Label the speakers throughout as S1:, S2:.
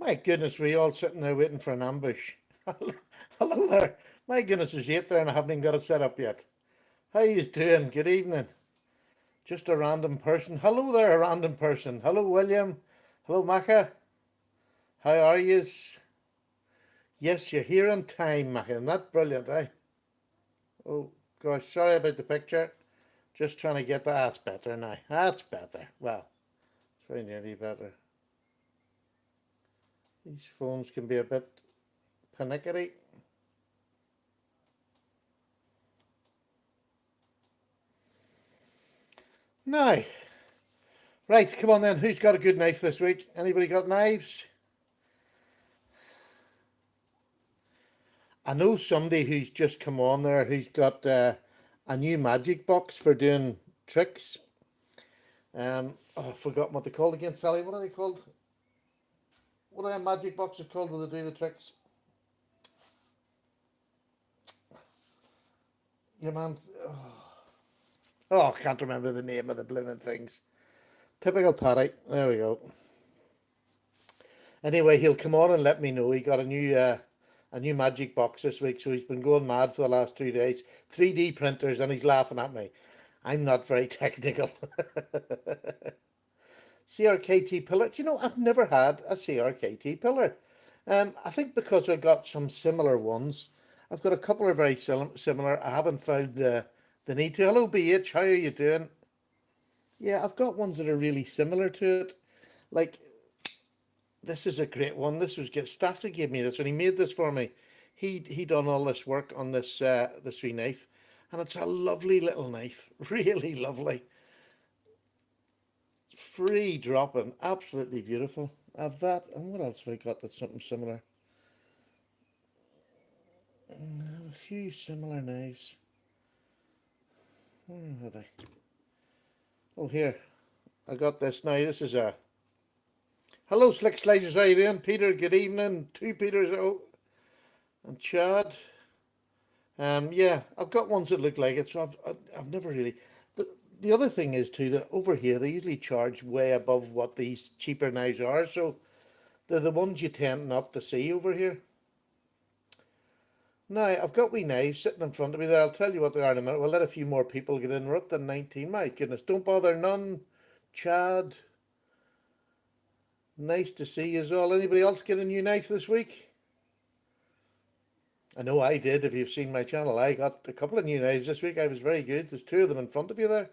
S1: My goodness, we all sitting there waiting for an ambush. Hello there. My goodness, it's 8 there and I haven't even got it set up yet. How you doing? Good evening. Just a random person. Hello there, a random person. Hello, William. Hello, Maca. How are yous? Yes, you're here on time, Maca. Isn't that brilliant, eh? Oh, gosh, sorry about the picture. Just trying to get that. That's better now. That's better. Well, it's very nearly better. These phones can be a bit panicky. Now, right, come on then. Who's got a good knife this week? Anybody got knives? I know somebody who's just come on there who's got a new magic box for doing tricks. I've forgotten what they're called again, Sally. What are they called? What are magic boxes called where they do the tricks? Your man. Oh, I can't remember the name of the blooming things. Typical Paddy. There we go. Anyway, he'll come on and let me know. He got a new magic box this week, so he's been going mad for the last 2 days. 3D printers, and he's laughing at me. I'm not very technical. CRKT pillar. Do you know, I've never had a CRKT pillar. I think because I got some similar ones. I've got a couple of very similar. I haven't found the need to. Hello, BH. How are you doing? Yeah, I've got ones that are really similar to it. Like, this is a great one. This was good. Stasi gave me this, and he made this for me. He done all this work on this wee knife, and it's a lovely little knife. Really lovely. Free dropping, absolutely beautiful. I've that, and what else have I got that's something similar? A few similar knives. Where are they? Oh, here. I got this now. This is a. Hello, Slick Slicers. How you doing? Peter, good evening. Two Peters. Oh, and Chad. Yeah, I've got ones that look like it, so I've never really. The other thing is too that over here they usually charge way above what these cheaper knives are, so they're the ones you tend not to see over here. Now I've got wee knives sitting in front of me there. I'll tell you what they are in a minute. We'll let a few more people get in. We're up to 19. My goodness, don't bother none. Chad, nice to see you as well. Anybody else get a new knife this week? I know I did. If you've seen my channel, I got a couple of new knives this week. I was very good. There's two of them in front of you there.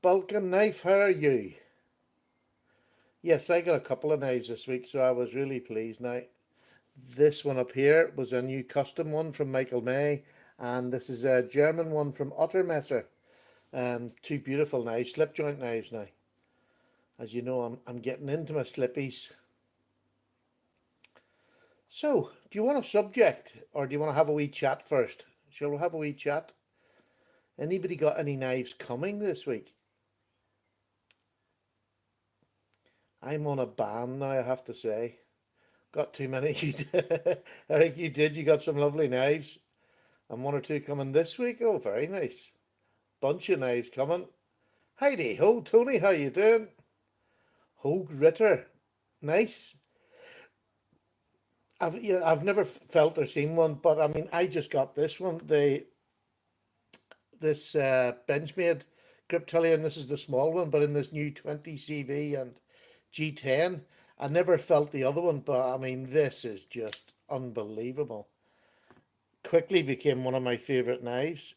S1: Balkan knife, how are you? Yes, I got a couple of knives this week, so I was really pleased. Now, this one up here was a new custom one from Michael May, and this is a German one from Ottermesser. Two beautiful knives, slip joint knives now. As you know, I'm getting into my slippies. So, do you want a subject, or do you want to have a wee chat first? Shall we have a wee chat? Anybody got any knives coming this week? I'm on a ban now, I have to say. Got too many. Eric, you did. You got some lovely knives. And one or two coming this week. Oh, very nice. Bunch of knives coming. Heidi ho, Tony, how you doing? Hogue Ritter. Nice. I've never felt or seen one, but I mean, I just got this one. This Benchmade Griptilian. This is the small one, but in this new 20 CV and G10. I never felt the other one, but I mean, this is just unbelievable. Quickly became one of my favourite knives.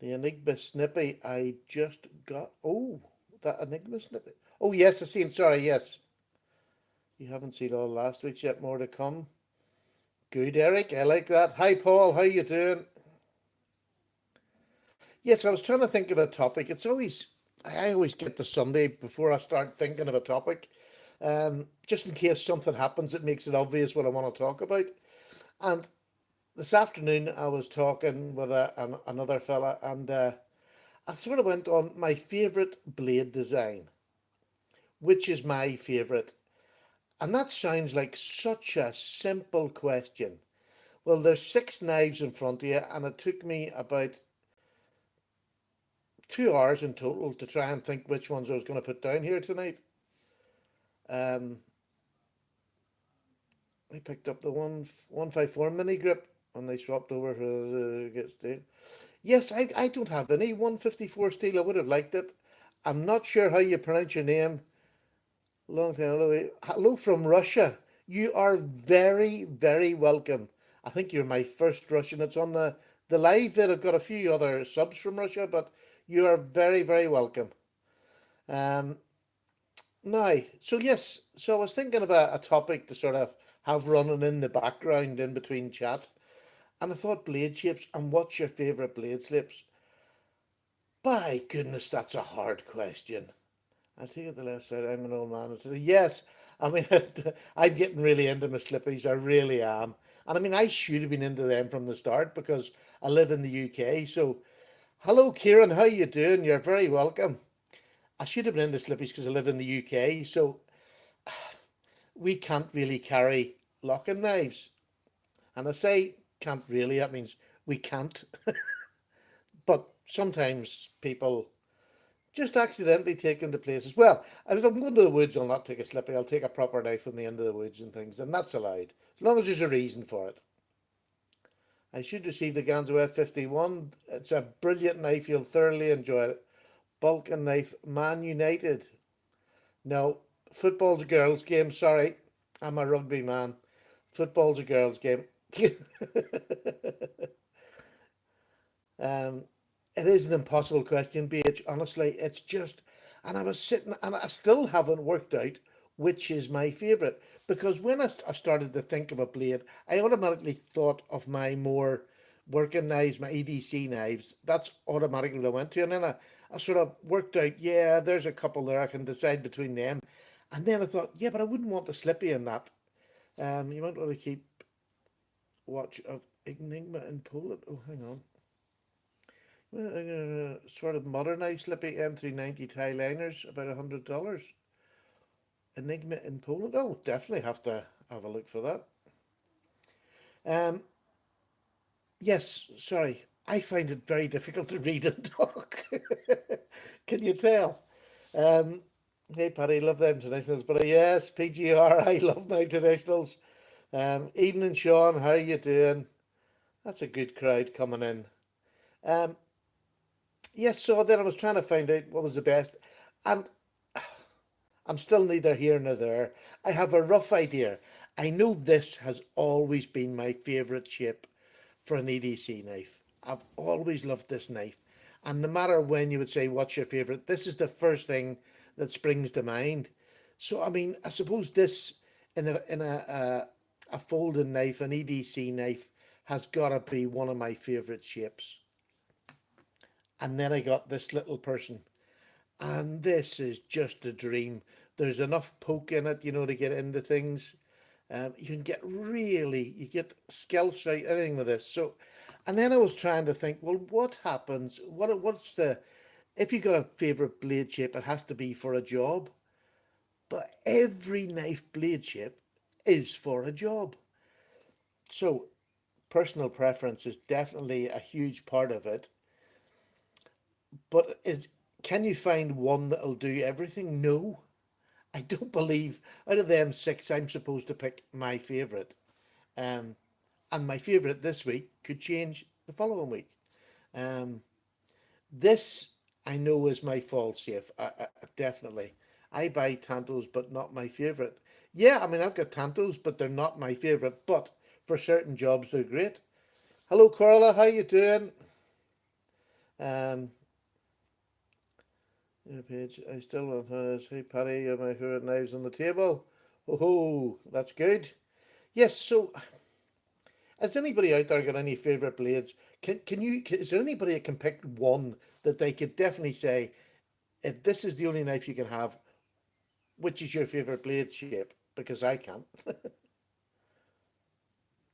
S1: The Enigma Snippy, I just got. Oh, that Enigma Snippy. Oh, yes, I seen. Sorry, yes. You haven't seen all last week's yet. More to come. Good, Eric. I like that. Hi, Paul. How you doing? Yes, I was trying to think of a topic. I always get to Sunday before I start thinking of a topic, just in case something happens that makes it obvious what I want to talk about. And this afternoon I was talking with another fella, and I sort of went on my favourite blade design, which is my favourite. And that sounds like such a simple question. Well, there's six knives in front of you, and it took me about 2 hours in total to try and think which ones I was going to put down here tonight. Um, I picked up the 154 mini grip and they swapped over for the get steel. Yes, I don't have any 154 steel. I would have liked it. I'm not sure how you pronounce your name. Long time. Hello, hello from Russia. You are very, very welcome. I think you're my first Russian that's on the live there. I've got a few other subs from Russia, but you are very, very welcome. Um, Now, so yes, so I was thinking of a topic to sort of have running in the background in between chat, and I thought blade shapes and what's your favourite blade shapes? By goodness, that's a hard question. I take it the left side. I'm an old man. Yes, I mean, I'm getting really into my slippies. I really am. And I mean, I should have been into them from the start because I live in the UK. So, hello, Kieran. How you doing? You're very welcome. I should have been into slippies because I live in the UK. So we can't really carry locking knives. And I say can't really, that means we can't. But sometimes people just accidentally take them to places. Well, if I'm going to the woods, I'll not take a slippy. I'll take a proper knife from the end of the woods and things, and that's allowed, as long as there's a reason for it. I should receive the Ganzo F51. It's a brilliant knife. You'll thoroughly enjoy it. Balkan knife, Man United. No, football's a girls' game. Sorry, I'm a rugby man. Football's a girls' game. Um, it is an impossible question, BH. Honestly, it's just, and I was sitting, and I still haven't worked out which is my favourite because when I started to think of a blade, I automatically thought of my more working knives, my EDC knives. That's automatically what I went to, and then I sort of worked out, yeah, there's a couple there I can decide between them, and then I thought, yeah, but I wouldn't want the slippy in that. You might want to keep watch of Enigma in Poland. Oh, hang on. Sort of modernized slippy M390 tie liners, about $100. Enigma in Poland. Oh, definitely have to have a look for that. Um, yes, sorry. I find it very difficult to read and talk. Can you tell? Um, hey, Paddy, love them internationals. But yes, PGR, I love my internationals. Evening, Sean, how you doing? That's a good crowd coming in. Um, yes, so then I was trying to find out what was the best. And I'm still neither here nor there. I have a rough idea. I know this has always been my favourite shape for an EDC knife. I've always loved this knife. And no matter when you would say, what's your favourite? This is the first thing that springs to mind. So, I mean, I suppose this in a folding knife, an EDC knife, has got to be one of my favourite shapes. And then I got this little person. And this is just a dream. There's enough poke in it, to get into things. You can get you get scalps out, anything with this. So, and then I was trying to think, well, what happens? If you got a favorite blade shape, it has to be for a job. But every knife blade shape is for a job. So, personal preference is definitely a huge part of it. But can you find one that'll do everything? No. I don't believe out of them six, I'm supposed to pick my favourite. Um, and my favourite this week could change the following week. Um, this I know is my fall safe. Definitely. I buy Tantos, but not my favourite. Yeah, I mean, I've got Tantos, but they're not my favourite. But for certain jobs, they're great. Hello, Carla. How you doing? Um, yeah, Paige, I still want to say, Paddy, you have my favourite knives on the table. Oh, that's good. Yes, so has anybody out there got any favourite blades? Is there anybody that can pick one that they could definitely say, if this is the only knife you can have, which is your favourite blade shape? Because I can't.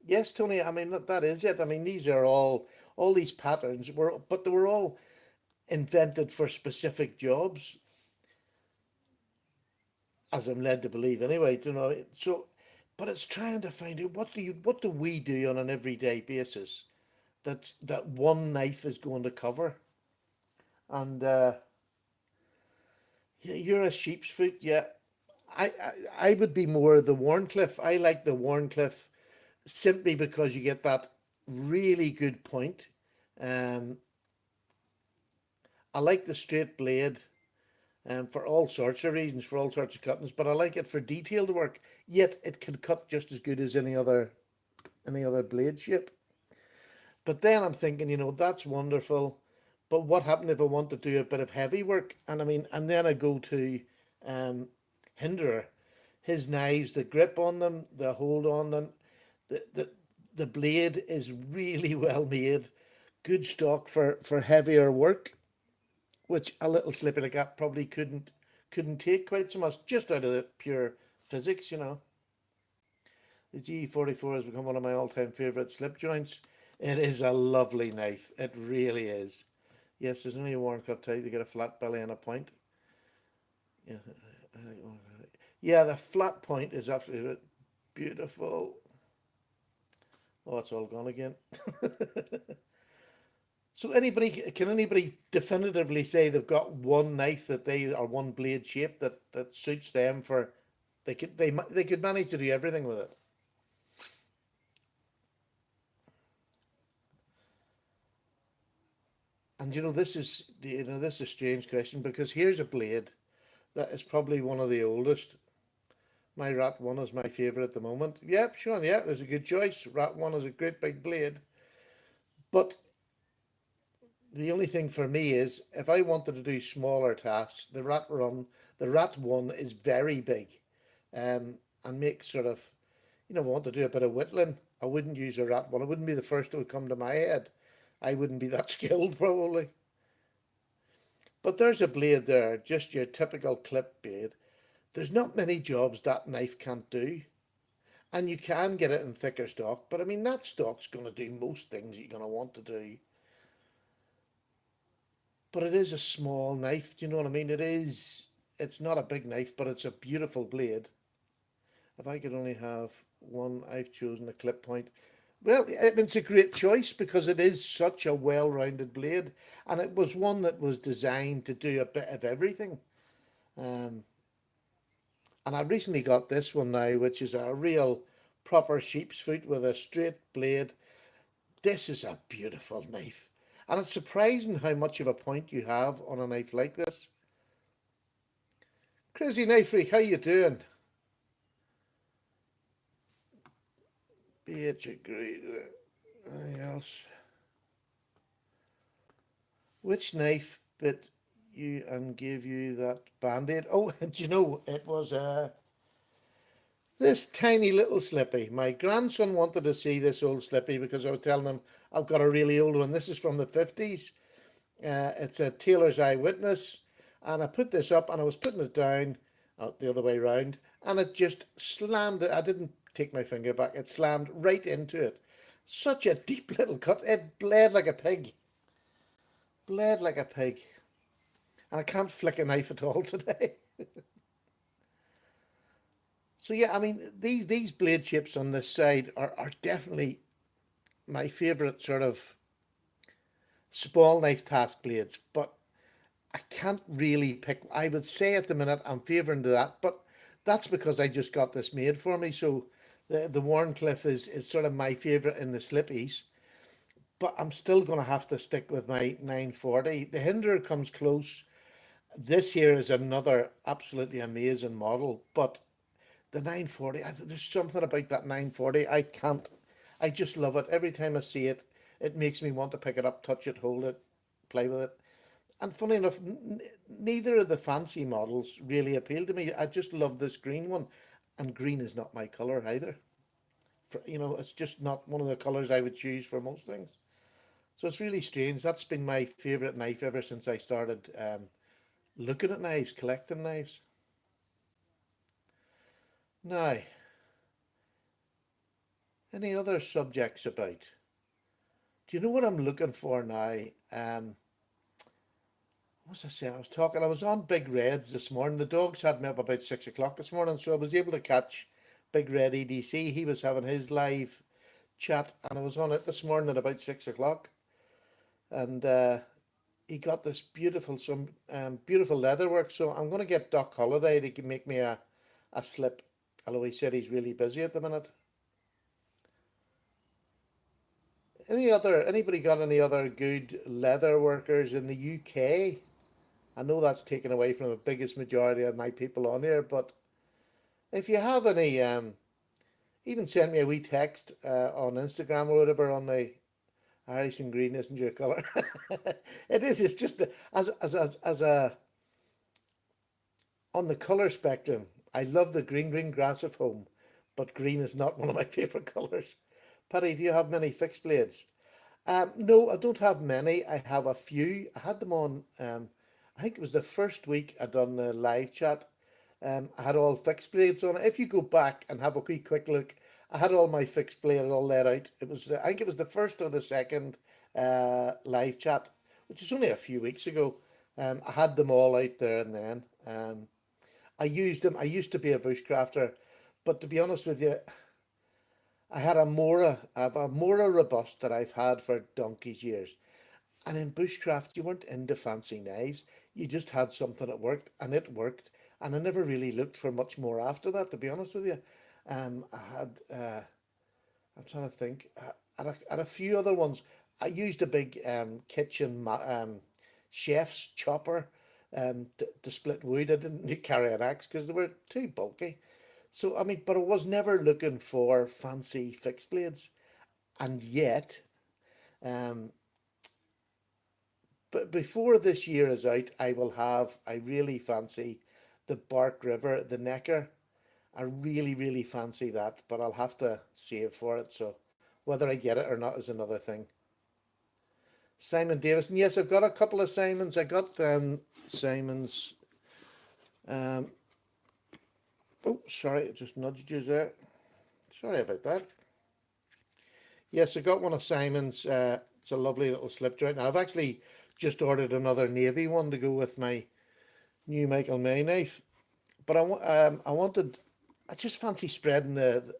S1: Yes, Tony, I mean, that is it. I mean, these are all these patterns but they were all invented for specific jobs, as I'm led to believe anyway, So, but it's trying to find out what do we do on an everyday basis that one knife is going to cover. And yeah, you're a sheep's foot. Yeah, I would be more the Warncliffe. I like the Warncliffe simply because you get that really good point. Um, I like the straight blade for all sorts of reasons, for all sorts of cuttings, but I like it for detailed work. Yet it can cut just as good as any other blade shape. But then I'm thinking, that's wonderful. But what happened if I want to do a bit of heavy work? And I mean, and then I go to um, Hinderer. His knives, the grip on them, the hold on them, the the, the blade is really well made. Good stock for heavier work, which a little slippy like that probably couldn't take quite so much, just out of the pure physics. The G44 has become one of my all-time favourite slip joints. It is a lovely knife. It really is. Yes, there's only a worn cut type to get a flat belly and a point. Yeah, yeah, the flat point is absolutely beautiful. Oh, it's all gone again. So can anybody definitively say they've got one knife that they or one blade shape that suits them for they could manage to do everything with it? And this is a strange question because here's a blade that is probably one of the oldest. My Rat 1 is my favourite at the moment. Yep, Sean, yeah, there's a good choice. Rat 1 is a great big blade. But the only thing for me is if I wanted to do smaller tasks, the Rat 1 is very big. And makes sort of, I want to do a bit of whittling. I wouldn't use a Rat 1. It wouldn't be the first that would come to my head. I wouldn't be that skilled probably. But there's a blade there, just your typical clip blade. There's not many jobs that knife can't do. And you can get it in thicker stock, but I mean, that stock's going to do most things you're going to want to do. But it is a small knife, do you know what I mean? It's not a big knife, but it's a beautiful blade. If I could only have one, I've chosen a clip point. Well, it's a great choice because it is such a well-rounded blade, and it was one that was designed to do a bit of everything. Um, and I recently got this one now, which is a real proper sheep's foot with a straight blade. This is a beautiful knife. And it's surprising how much of a point you have on a knife like this. Crazy Knife Freak, how you doing? BH agreed. Anything else? Which knife bit you and gave you that band-aid? Oh, do you know, it was this tiny little Slippy. My grandson wanted to see this old Slippy because I was telling him I've got a really old one. This is from the 50s. It's a Taylor's Eyewitness. And I put this up and I was putting it down the other way around. And it just slammed it. I didn't take my finger back. It slammed right into it. Such a deep little cut. It bled like a pig. Bled like a pig. And I can't flick a knife at all today. So yeah, I mean, these blade shapes on this side are definitely my favourite sort of small knife task blades, but I can't really pick. I would say at the minute I'm favouring to that, but that's because I just got this made for me. So the Warncliffe is sort of my favourite in the slippies, but I'm still going to have to stick with my 940. The Hinderer comes close. This here is another absolutely amazing model, but the 940, there's something about that 940. I just love it. Every time I see it, it makes me want to pick it up, touch it, hold it, play with it. And funny enough, neither of the fancy models really appeal to me. I just love this green one, and green is not my color either. It's just not one of the colors I would choose for most things. So it's really strange. That's been my favorite knife ever since I started looking at knives, collecting knives. Now, any other subjects about? Do you know what I'm looking for now? What was I saying? I was on Big Reds this morning. The dogs had me up about 6 o'clock this morning, so I was able to catch Big Red EDC. He was having his live chat, and I was on it this morning at about 6 o'clock. And he got this beautiful leather work. So I'm going to get Doc Holliday to make me a slip. Although he said he's really busy at the minute. Anybody got any other good leather workers in the UK? I know that's taken away from the biggest majority of my people on here, but if you have any, even send me a wee text on Instagram or whatever on the Irish and green isn't your colour. It is. It's just as a on the colour spectrum. I love the green grass of home, but green is not one of my favourite colours. Paddy, do you have many fixed blades? No, I don't have many. I have a few. I had them on. I think it was the first week I done the live chat. I had all fixed blades on it. If you go back and have a quick look, I had all my fixed blades all laid out. It was I think it was the first or the second live chat, which is only a few weeks ago. I had them all out there and then. I used them. I used to be a bushcrafter, but to be honest with you, I had a Mora robust that I've had for donkey's years. And in bushcraft, you weren't into fancy knives. You just had something that worked, and it worked. And I never really looked for much more after that, to be honest with you. I had, I'm trying to think, I had a few other ones. I used a big chef's chopper to split wood. I didn't carry an axe because they were too bulky. So, I mean, but I was never looking for fancy fixed blades. And yet, um, but before this year is out, I really fancy the Bark River, the Necker. I really fancy that, but I'll have to save for it. So whether I get it or not is another thing. Simon Davison. Yes, I've got a couple of Simons. I got Simons. Um, oh, sorry, I just nudged you there. Sorry about that. Yes, I got one of Simon's. It's a lovely little slip joint. Now, I've actually just ordered another navy one to go with my new Michael May knife. But I wanted, I just fancy spreading the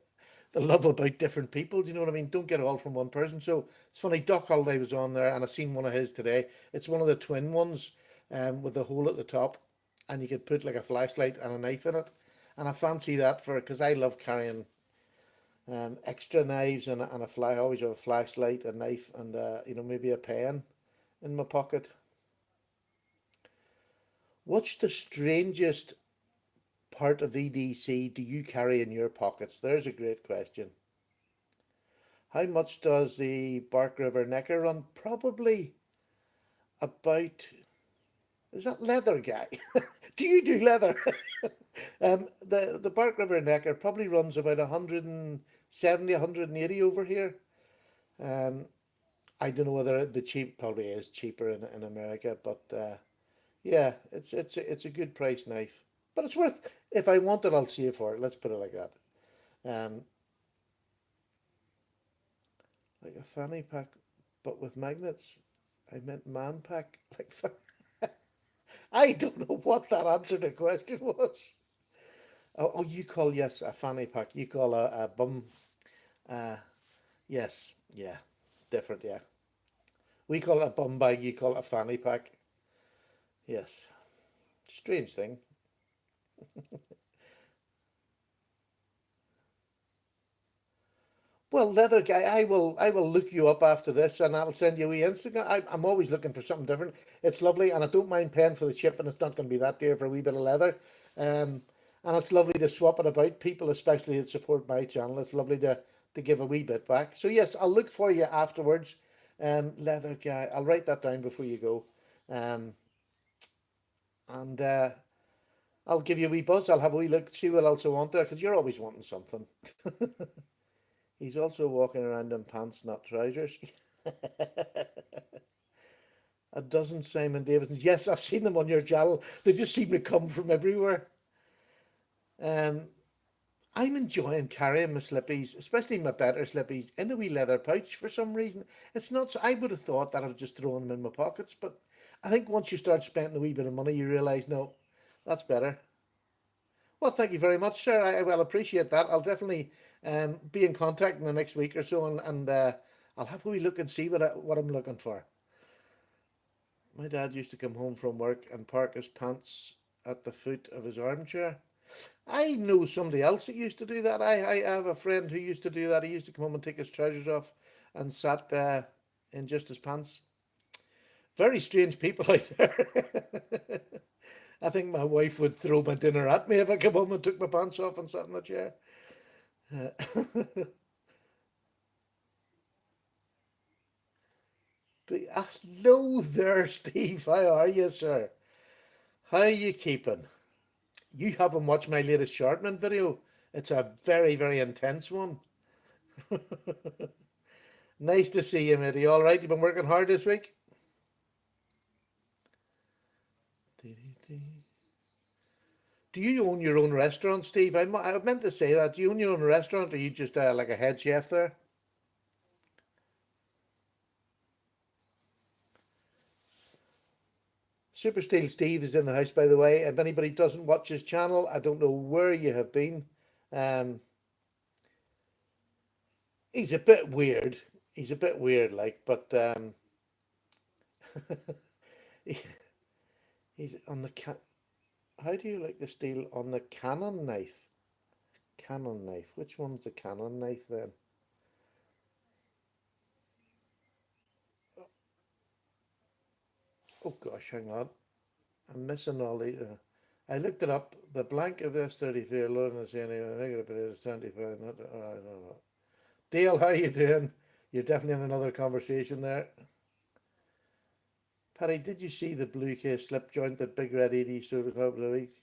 S1: love about different people. Do you know what I mean? Don't get it all from one person. So it's funny, Doc Holliday was on there, and I seen one of his today. It's one of the twin ones, with the hole at the top, and you could put like a flashlight and a knife in it. And I fancy that for because I love carrying extra knives and a fly. I always have a flashlight, a knife, and maybe a pen in my pocket. What's the strangest part of EDC do you carry in your pockets? There's a great question. How much does the Bark River Necker run? Probably about. Is that leather guy? Do you do leather? The Bark River Necker probably runs about 170, 180 over here. Um, I don't know whether it'd be cheap. Probably is cheaper in America, but yeah, it's a good price knife. But it's worth. If I want it, I'll save for it. Let's put it like that. Um, like a fanny pack, but with magnets. I meant man pack. Like I don't know what that answer to the question was. Oh, you call yes a fanny pack. You call a bum. Uh, yes, yeah, different. Yeah, we call it a bum bag. You call it a fanny pack. Yes, strange thing. Well, leather guy, I will look you up after this, and I'll send you a Instagram. I'm always looking for something different. It's lovely, and I don't mind paying for the shipping. It's not going to be that dear for a wee bit of leather. And it's lovely to swap it about. People, especially that support my channel, it's lovely to give a wee bit back. So yes, I'll look for you afterwards. Leather guy, I'll write that down before you go. Um, and I'll give you a wee buzz. I'll have a wee look, see what else I want there, because you're always wanting something. He's also walking around in pants, not trousers. A dozen Simon Davisons. Yes, I've seen them on your channel. They just seem to come from everywhere. Um, I'm enjoying carrying my slippies, especially my better slippies, in a wee leather pouch for some reason. It's not. So I would have thought that I was just throwing them in my pockets, but I think once you start spending a wee bit of money, you realise no, that's better. Well, thank you very much, sir. I will appreciate that. I'll definitely be in contact in the next week or so, and I'll have a wee look and see what I'm looking for. My dad used to come home from work and park his pants at the foot of his armchair. I know somebody else that used to do that. I have a friend who used to do that. He used to come home and take his trousers off and sat in just his pants. Very strange people out there. I think my wife would throw my dinner at me if I came home and took my pants off and sat in the chair. But hello there, Steve. How are you, sir? How are you keeping? You haven't watched my latest sharpening video. It's a very, very intense one. Nice to see you, matey. All right, you've been working hard this week? Do you own your own restaurant, Steve? I meant to say that. Do you own your own restaurant, or are you just like a head chef there? Super Steel Steve is in the house, by the way. If anybody doesn't watch his channel, I don't know where you have been. Um, he's a bit weird. He's a bit weird, like, but he, he's on the How do you like the steel on the Canon knife? Canon knife. Which one's the Canon knife then? Oh gosh, hang on. I'm missing all the. I looked it up. The blank of this 33 alone is anyway. Negative it is 25. Not, I don't know. Dale, how you doing? You're definitely in another conversation there. Paddy, did you see the blue case slip joint that Big Red 80 showed a couple of weeks?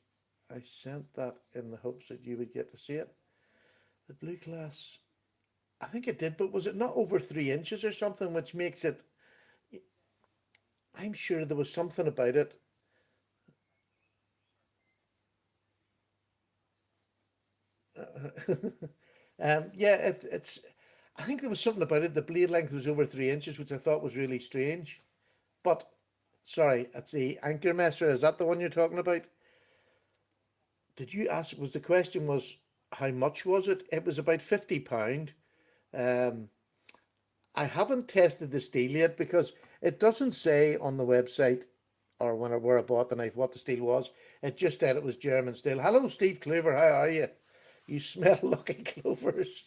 S1: I sent that in the hopes that you would get to see it. The blue glass. I think it did, but was it not over 3 inches or something, which makes it. I'm sure there was something about it. Yeah, it's. I think there was something about it. The blade length was over 3 inches, which I thought was really strange. But sorry, it's the anchor messer. Is that the one you're talking about? Did you ask? Was the question was how much was it? It was about £50. Um, I haven't tested the steel yet because it doesn't say on the website or where I bought the knife what the steel was. It just said it was German steel. Hello, Steve Clover. How are you? You smell lucky clovers.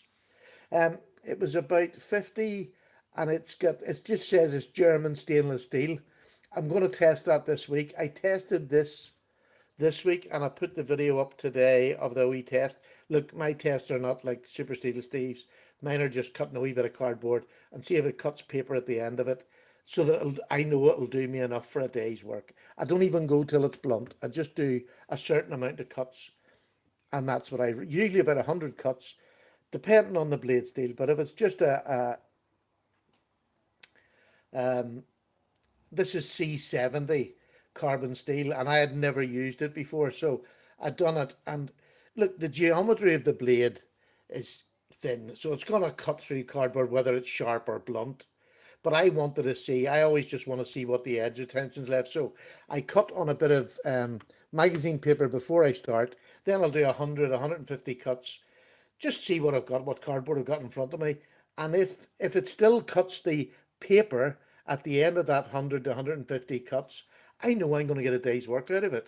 S1: It was about 50, and it just says it's German stainless steel. I'm going to test that this week. I tested this week, and I put the video up today of the wee test. Look, my tests are not like Super Steel Steve's. Mine are just cutting a wee bit of cardboard and see if it cuts paper at the end of it, so that I know it'll do me enough for a day's work. I don't even go till it's blunt. I just do a certain amount of cuts, and that's what I usually about 100 cuts, depending on the blade steel. But if it's just this is C70 carbon steel, and I had never used it before, so I'd done it. And look, the geometry of the blade is thin, so it's going to cut through cardboard whether it's sharp or blunt. But I wanted to see, I always just want to see what the edge of tension's left. So I cut on a bit of magazine paper before I start. Then I'll do 100, 150 cuts. Just see what I've got, what cardboard I've got in front of me. And if it still cuts the paper at the end of that 100 to 150 cuts, I know I'm going to get a day's work out of it.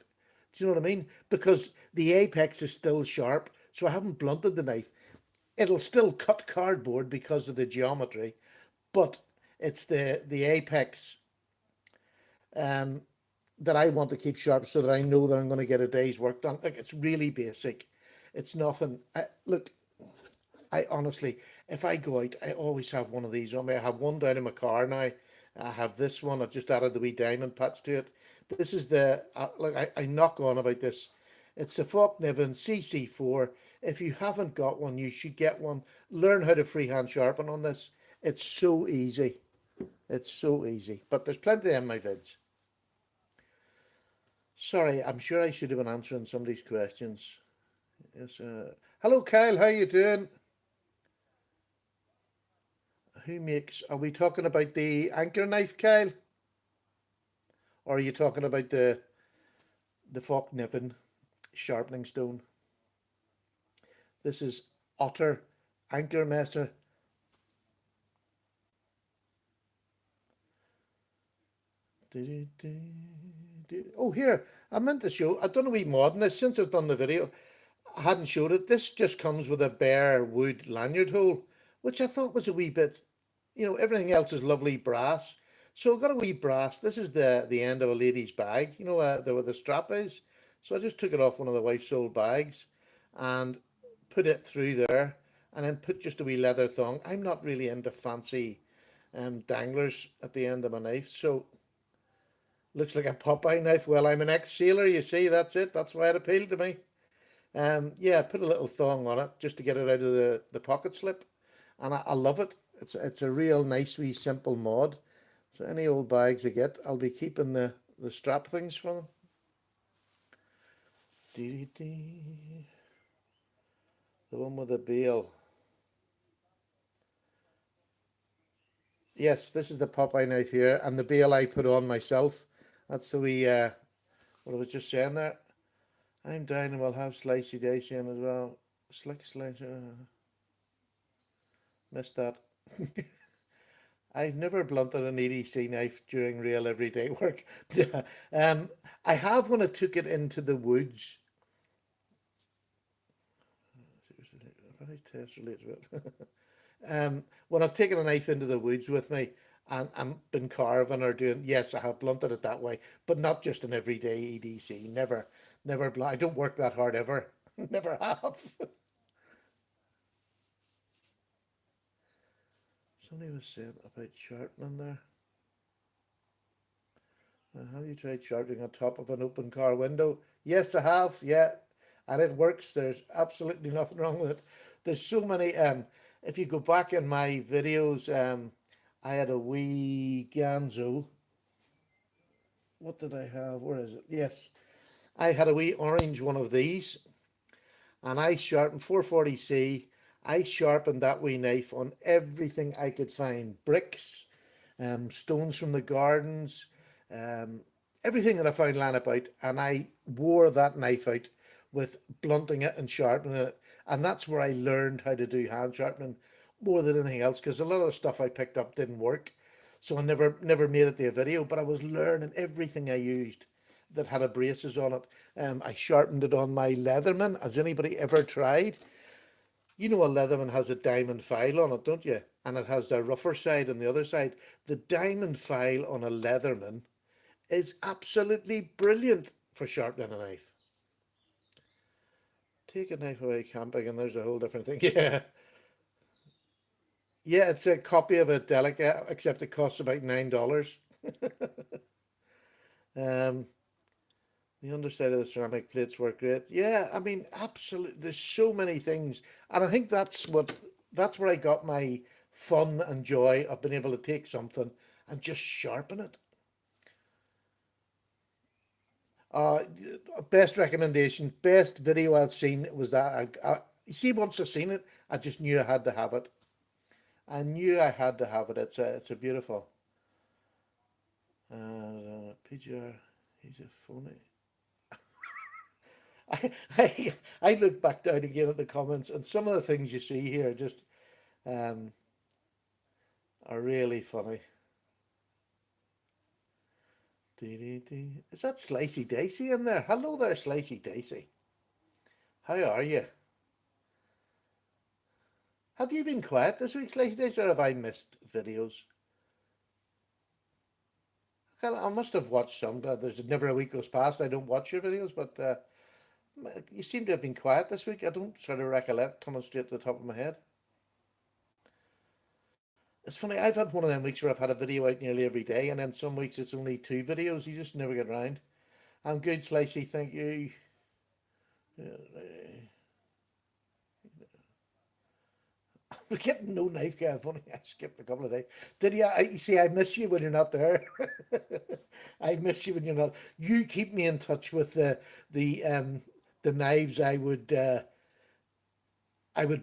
S1: Do you know what I mean? Because the apex is still sharp, so I haven't blunted the knife. It'll still cut cardboard because of the geometry, but it's the apex um, that I want to keep sharp so that I know that I'm going to get a day's work done. Like, it's really basic. It's nothing. Look, I honestly, if I go out, I always have one of these on me. I have one down in my car now. I have this one. I've just added the wee diamond patch to it. This is look, I knock on about this. It's the Falk Niven CC4. If you haven't got one, you should get one. Learn how to freehand sharpen on this. It's so easy. It's so easy. But there's plenty in my vids. Sorry, I'm sure I should have been answering somebody's questions. Yes. Hello, Kyle. How you doing? Who makes? Are we talking about the anchor knife, Kyle, or are you talking about the Falk Niven sharpening stone? This is Otter Anchor Messer. Oh, here, I meant to show, I've done a wee mod in this since I've done the video. I hadn't showed it. This just comes with a bare wood lanyard hole, which I thought was a wee bit, everything else is lovely brass. So I've got a wee brass. This is the end of a lady's bag, where the strap is. So I just took it off one of the wife's old bags and put it through there and then put just a wee leather thong. I'm not really into fancy danglers at the end of my knife. So looks like a Popeye knife. Well, I'm an ex-sailor, you see, that's it. That's why it appealed to me. Yeah, put a little thong on it just to get it out of the pocket slip. And I love it. It's a real nice wee simple mod. So any old bags I get, I'll be keeping the strap things for them. Dee. The one with the bail. Yes, this is the Popeye knife here, and the bail I put on myself. That's the wee, what I was just saying there. I'm down and we'll have slicey dicey in as well. Slick slice. Missed that. I've never blunted an EDC knife during real everyday work. I have when I took it into the woods. Very test related. When I've taken a knife into the woods with me and been carving or doing, yes, I have blunted it that way, but not just an everyday EDC. Never blunt. I don't work that hard ever. Never have. Somebody was saying about sharpening there. Have you tried sharpening on top of an open car window? Yes, I have. Yeah, and it works. There's absolutely nothing wrong with it. There's so many. If you go back in my videos, I had a wee Ganzo. What did I have? Where is it? Yes, I had a wee orange one of these, and I sharpened 440C. I sharpened that wee knife on everything I could find: bricks, stones from the gardens, um, everything that I found lying about, and I wore that knife out with blunting it and sharpening it, and that's where I learned how to do hand sharpening more than anything else, because a lot of the stuff I picked up didn't work, so I never made it to a video. But I was learning everything I used that had abrasives on it. I sharpened it on my Leatherman. Has anybody ever tried? You know a Leatherman has a diamond file on it, don't you? And it has the rougher side on the other side. The diamond file on a Leatherman is absolutely brilliant for sharpening a knife. Take a knife away camping and there's a whole different thing. Yeah. Yeah, it's a copy of a Delica, except it costs about $9. Um, the underside of the ceramic plates work great. Yeah, I mean, absolutely. There's so many things, and I think that's where I got my fun and joy of being able to take something and just sharpen it. Uh, Best recommendation, best video I've seen was that you see, once I've seen it, I just knew I had to have it. I knew I had to have it. It's a beautiful. PGR, he's a phony. I look back down again at the comments, and some of the things you see here just um, are really funny. Is that Slicey Dicey in there? Hello there, Slicey Dicey. How are you? Have you been quiet this week, Slicey Dicey, or have I missed videos? Well, I must have watched some. God, there's never a week goes past I don't watch your videos, but you seem to have been quiet this week. I don't sort of recollect coming straight to the top of my head. It's funny, I've had one of them weeks where I've had a video out nearly every day, and then some weeks it's only two videos. You just never get around. I'm good, Slicey, thank you. We're getting no knife guy. Funny, I skipped a couple of days. Did you? You see, I miss you when you're not there. I miss you when you're not. You keep me in touch with the knives I would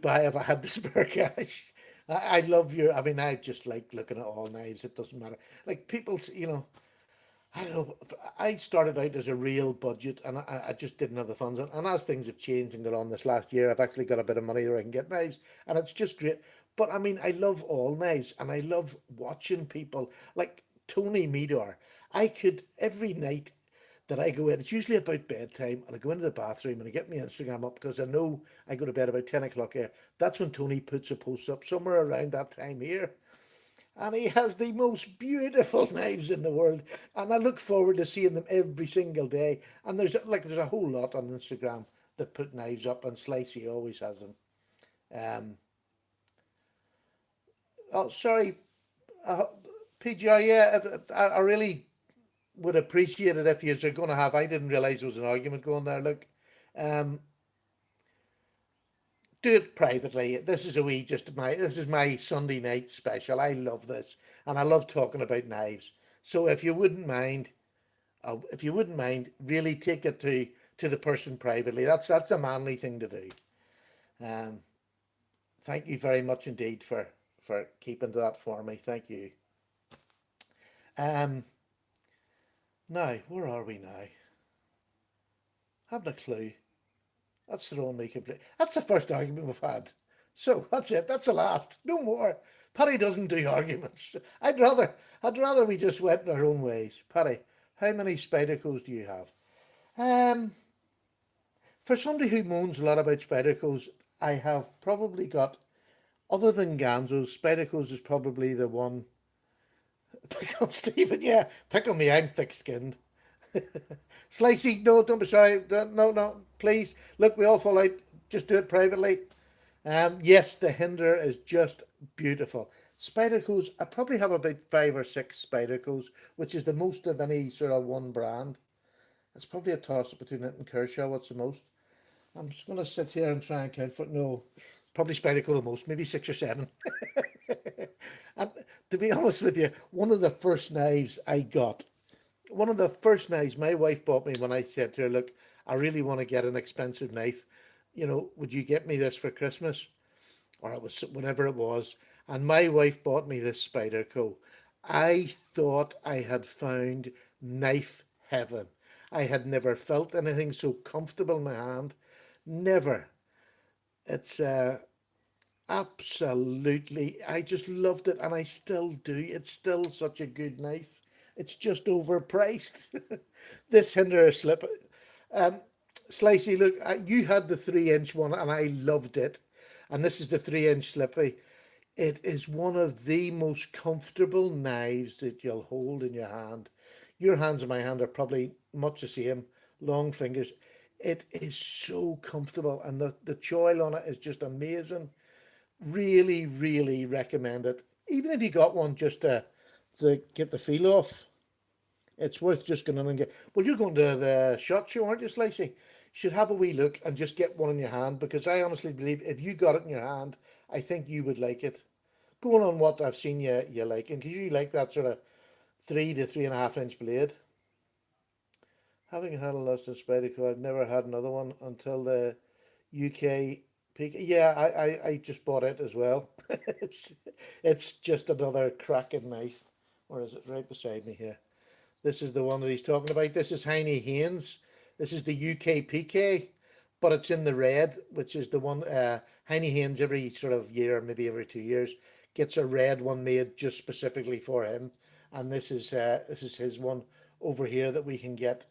S1: buy if I had the spare cash. I love your. I mean, I just like looking at all knives. It doesn't matter. Like people, I don't know. I started out as a real budget, and I just didn't have the funds. And as things have changed and got on this last year, I've actually got a bit of money where I can get knives, and it's just great. But I mean, I love all knives, and I love watching people like Tony Meador. I could, every night that I go in, it's usually about bedtime, and I go into the bathroom and I get my Instagram up because I know I go to bed about 10 o'clock here. That's when Tony puts a post up somewhere around that time here. And he has the most beautiful knives in the world. And I look forward to seeing them every single day. And there's a whole lot on Instagram that put knives up, and Slicey always has them. Um, oh, sorry, uh, PGR, yeah, I really would appreciate it if you're going to have. I didn't realize there was an argument going there. Look, um, do it privately. This is my Sunday night special. I love this, and I love talking about knives. So if you wouldn't mind, really take it to the person privately. That's a manly thing to do. Um, Thank you very much indeed for keeping to that for me. Thank you. Um, Now where are we now? Haven't a clue. That's throwing me complete. That's the first argument we've had. So that's it. That's the last. No more. Paddy doesn't do arguments. I'd rather we just went our own ways. Paddy, how many Spideycos do you have? Um, for somebody who moans a lot about Spideycos, I have probably got, other than Ganzo's, Spideycos is probably the one. Pick on Stephen, yeah. Pick on me. I'm thick-skinned. Slicey, no, don't be sorry. No, no, please. Look, we all fall out. Just do it privately. Yes, the Hinder is just beautiful. Spideycos, I probably have about 5 or 6 Spideycos, which is the most of any sort of one brand. It's probably a toss up between it and Kershaw. What's the most? I'm just going to sit here and try and count for it. No, probably Spideyco the most, maybe 6 or 7. And to be honest with you, one of the first knives my wife bought me when I said to her, look, I really want to get an expensive knife. Would you get me this for Christmas? Or it was whatever it was. And my wife bought me this Spyderco. I thought I had found knife heaven. I had never felt anything so comfortable in my hand. Never. It's absolutely, I just loved it, and I still do. It's still such a good knife. It's just overpriced. This Hinder slip. Um, Slicey, look, you had the 3 inch one, and I loved it. And this is the 3 inch slippy. It is one of the most comfortable knives that you'll hold in your hand. Your hands and my hand are probably much the same, long fingers. It is so comfortable, and the choil on it is just amazing. Really, really recommend it. Even if you got one just to get the feel off, it's worth just going in and get. Well, you're going to the shot show, aren't you, Slicey? You should have a wee look and just get one in your hand, because I honestly believe if you got it in your hand, I think you would like it. Going on what I've seen you liking, because you like that sort of 3 to 3.5 inch blade. Having had a lost in Spyderco, I've never had another one until the UK peak. Yeah, I just bought it as well. it's it's just another cracking knife. Or is it right beside me here? This is the one that he's talking about. This is Heine Haynes. This is the UK PK, but it's in the red, which is the one. Heine Haynes every sort of year, maybe every 2 years, gets a red one made just specifically for him, and this is his one over here that we can get,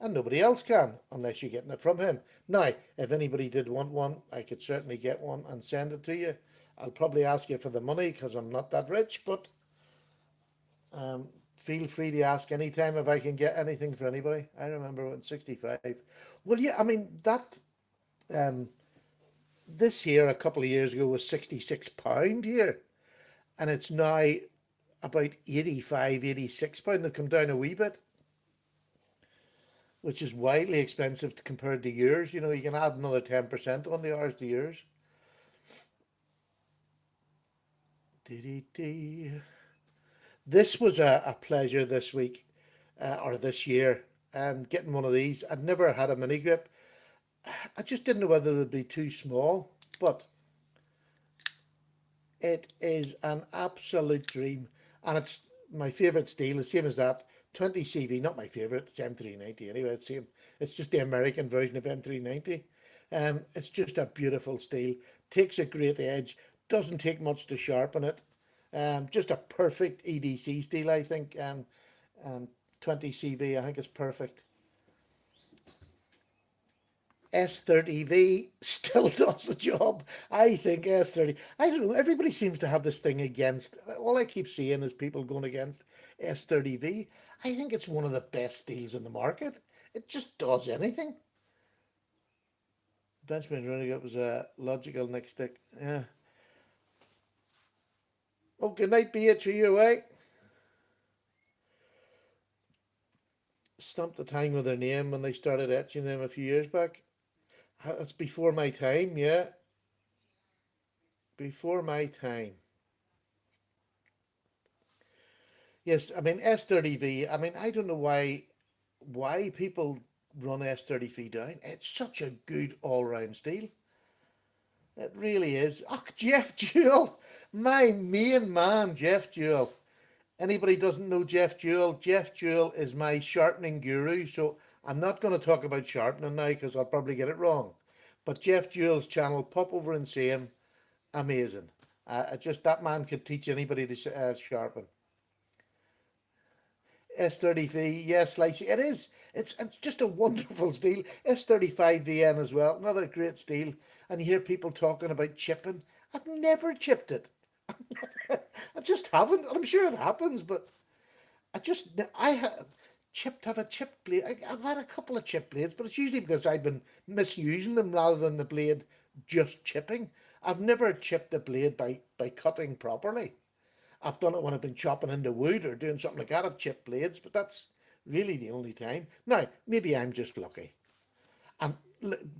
S1: and nobody else can unless you're getting it from him. Now, if anybody did want one, I could certainly get one and send it to you. I'll probably ask you for the money because I'm not that rich, but feel free to ask anytime if I can get anything for anybody. I remember when 65. Well, yeah, I mean that um this here a couple of years ago was £66 here, and it's now about 85, £86. They've come down a wee bit, which is wildly expensive compared to yours. You can add another 10% on the hours to yours. This was a pleasure this week, or this year, getting one of these. I'd never had a mini grip. I just didn't know whether they'd be too small, but it is an absolute dream, and it's my favourite steel, the same as that 20 CV. Not my favourite, it's M390 anyway. It's same. It's just the American version of M390. It's just a beautiful steel. Takes a great edge. Doesn't take much to sharpen it. Just a perfect EDC steel, I think. 20 CV. I think it's perfect. S30V still does the job. I think S30. I don't know. Everybody seems to have this thing against. All I keep seeing is people going against S30V. I think it's one of the best deals in the market. It just does anything. Benjamin running up was a logical next stick. Yeah. Oh, good night, BH. Are you away? Stumped the time with their name when they started etching them a few years back. That's before my time, yeah. Before my time. Yes, I mean S30V. I mean, I don't know why people run S30V down. It's such a good all round steel. It really is. Oh, Jeff Jewell, my main man, Jeff Jewell. Anybody doesn't know Jeff Jewell? Jeff Jewell is my sharpening guru. So I'm not going to talk about sharpening now because I'll probably get it wrong. But Jeff Jewell's channel, pop over and see him. Amazing. Just that man could teach anybody to sharpen. S30V, yes, like it is. It's just a wonderful steel. S35VN as well, another great steel. And you hear people talking about chipping. I've never chipped it. I just haven't. I'm sure it happens, but I have a chipped blade. I've had a couple of chipped blades, but it's usually because I've been misusing them rather than the blade just chipping. I've never chipped the blade by cutting properly. I've done it when I've been chopping into wood or doing something like that. I've chipped blades, but that's really the only time. Now, maybe I'm just lucky. And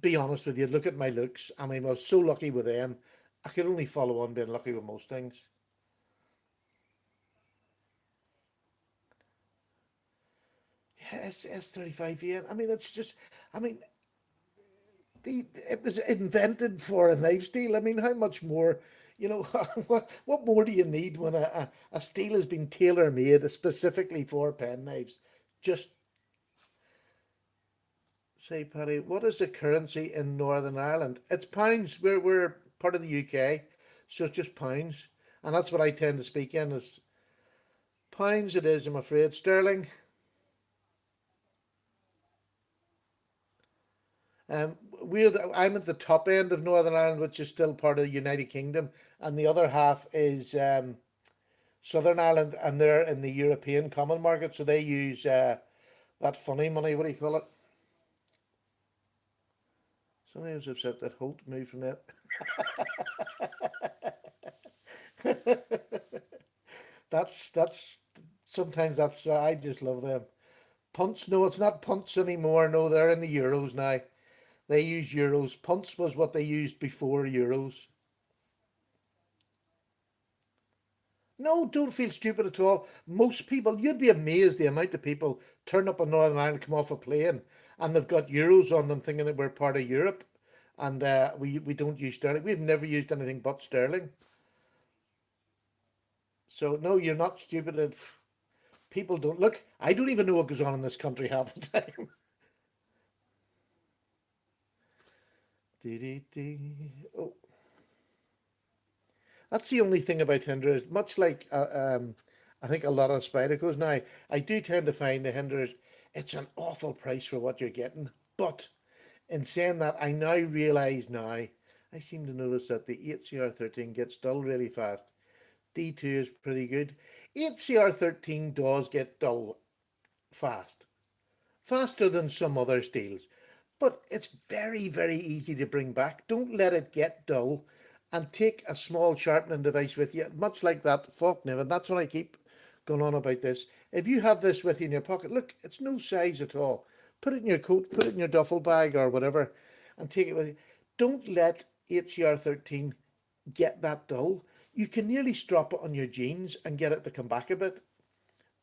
S1: be honest with you, look at my looks. I mean, I was so lucky with them. I could only follow on being lucky with most things. Yeah, S35 VM. I mean, it's just, I mean, it was invented for a knife steel. I mean, how much more, what more do you need when a steel has been tailor made specifically for pen knives? Just say, Paddy, what is the currency in Northern Ireland? It's pounds. We're part of the UK, so it's just pounds, and that's what I tend to speak in is pounds. It is, I'm afraid. Sterling. I'm at the top end of Northern Ireland, which is still part of the United Kingdom, and the other half is Southern Ireland, and they're in the European Common Market, so they use that funny money. What do you call it? Somebody was upset that Holt moved from that. That's sometimes that's I just love them. Punts, no, it's not punts anymore. No, they're in the euros now. They use euros. Punts was what they used before euros. No, don't feel stupid at all. Most people, you'd be amazed the amount of people turn up in Northern Ireland, come off a plane, and they've got euros on them, thinking that we're part of Europe, and we don't use sterling. We've never used anything but sterling. So no, you're not stupid. People don't look. I don't even know what goes on in this country half the time. Dee, dee. Oh, that's the only thing about Hinders. Much like I think a lot of Spidacos now, I do tend to find the Hinders. It's an awful price for what you're getting. But in saying that, I now realise now, I seem to notice that the 8CR13 gets dull really fast. D2 is pretty good. 8CR13 does get dull fast, faster than some other steels, but it's very, very easy to bring back. Don't let it get dull, and take a small sharpening device with you, much like that fork nib. And that's what I keep going on about this. If you have this with you in your pocket, look, it's no size at all. Put it in your coat, put it in your duffel bag or whatever, and take it with you. Don't let HCR13 get that dull. You can nearly strap it on your jeans and get it to come back a bit.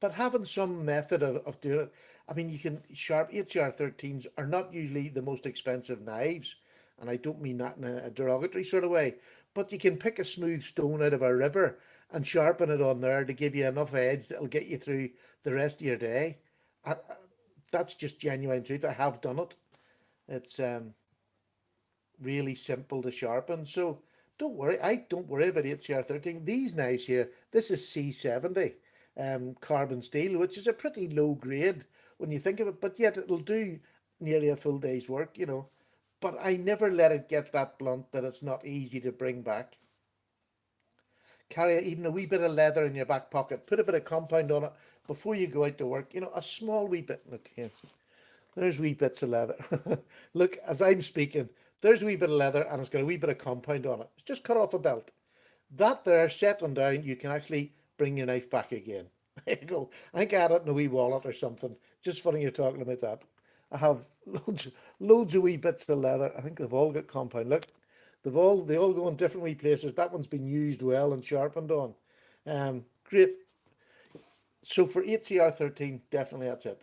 S1: But having some method of doing it, I mean, you can sharp HCR13s are not usually the most expensive knives, and I don't mean that in a derogatory sort of way, but you can pick a smooth stone out of a river and sharpen it on there to give you enough edge that'll get you through the rest of your day. That's just genuine truth. I have done it. It's really simple to sharpen. So don't worry. I don't worry about HCR13. These knives here, this is C70. carbon steel, which is a pretty low grade when you think of it, but yet it'll do nearly a full day's work, you know. But I never let it get that blunt that it's not easy to bring back. Carry even a wee bit of leather in your back pocket, put a bit of compound on it before you go out to work, you know, a small wee bit. Look here, there's wee bits of leather. Look, as I'm speaking, there's a wee bit of leather and it's got a wee bit of compound on it. It's just cut off a belt. That there, settling down, you can actually bring your knife back again. There you go. I think I had it in a wee wallet or something. Just funny you're talking about that. I have loads of wee bits of leather. I think they've all got compound. Look, they all go in different wee places. That one's been used well and sharpened on. Great. So for 8CR13, definitely that's it.